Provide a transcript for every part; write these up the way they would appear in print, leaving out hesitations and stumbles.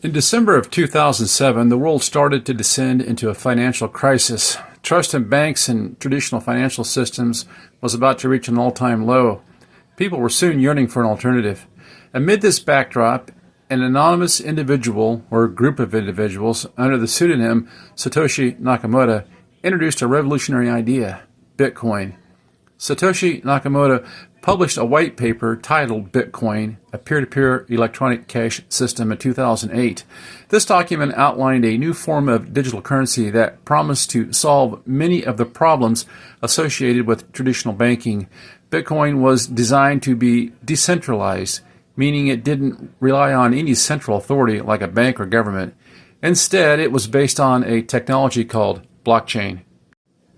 In December of 2007, the world started to descend into a financial crisis. Trust in banks and traditional financial systems was about to reach an all-time low. People were soon yearning for an alternative. Amid this backdrop, an anonymous individual or group of individuals under the pseudonym Satoshi Nakamoto introduced a revolutionary idea: Bitcoin. Satoshi Nakamoto published a white paper titled Bitcoin, a peer-to-peer electronic cash system in 2008. This document outlined a new form of digital currency that promised to solve many of the problems associated with traditional banking. Bitcoin was designed to be decentralized, meaning it didn't rely on any central authority like a bank or government. Instead, it was based on a technology called blockchain.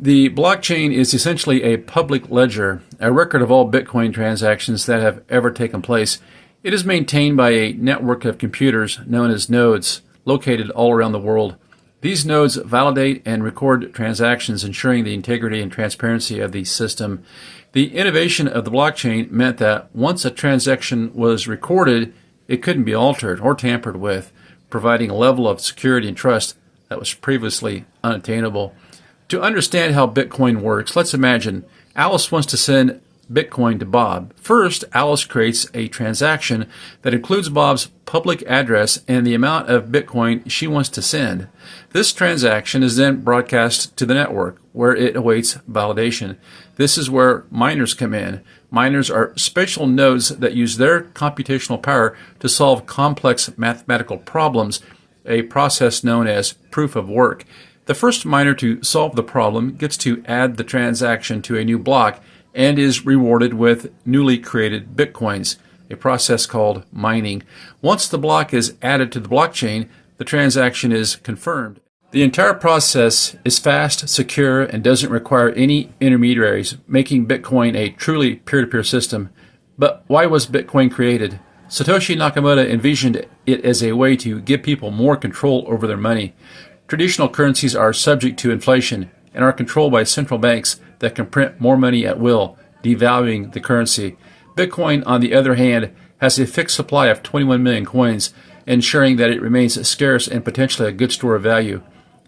The blockchain is essentially a public ledger, a record of all Bitcoin transactions that have ever taken place. It is maintained by a network of computers known as nodes, located all around the world. These nodes validate and record transactions, ensuring the integrity and transparency of the system. The innovation of the blockchain meant that once a transaction was recorded, it couldn't be altered or tampered with, providing a level of security and trust that was previously unattainable. To understand how Bitcoin works, let's imagine Alice wants to send Bitcoin to Bob. First, Alice creates a transaction that includes Bob's public address and the amount of Bitcoin she wants to send. This transaction is then broadcast to the network, where it awaits validation. This is where miners come in. Miners are special nodes that use their computational power to solve complex mathematical problems, a process known as proof of work. The first miner to solve the problem gets to add the transaction to a new block and is rewarded with newly created bitcoins, a process called mining. Once the block is added to the blockchain, the transaction is confirmed. The entire process is fast, secure, and doesn't require any intermediaries, making Bitcoin a truly peer-to-peer system. But why was Bitcoin created? Satoshi Nakamoto envisioned it as a way to give people more control over their money. Traditional currencies are subject to inflation and are controlled by central banks that can print more money at will, devaluing the currency. Bitcoin, on the other hand, has a fixed supply of 21 million coins, ensuring that it remains scarce and potentially a good store of value.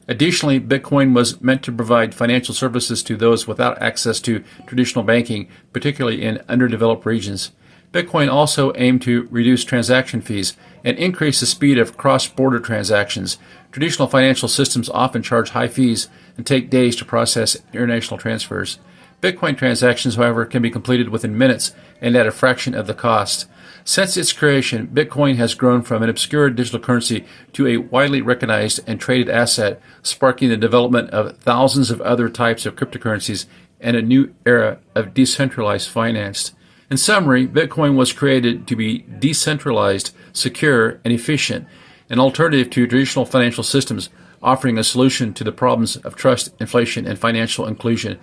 Additionally, Bitcoin was meant to provide financial services to those without access to traditional banking, particularly in underdeveloped regions. Bitcoin also aimed to reduce transaction fees and increase the speed of cross-border transactions. Traditional financial systems often charge high fees and take days to process international transfers. Bitcoin transactions, however, can be completed within minutes and at a fraction of the cost. Since its creation, Bitcoin has grown from an obscure digital currency to a widely recognized and traded asset, sparking the development of thousands of other types of cryptocurrencies and a new era of decentralized finance. In summary, Bitcoin was created to be decentralized, secure, and efficient, an alternative to traditional financial systems, offering a solution to the problems of trust, inflation, and financial inclusion.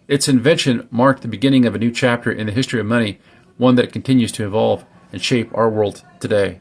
Its invention marked the beginning of a new chapter in the history of money, one that continues to evolve and shape our world today.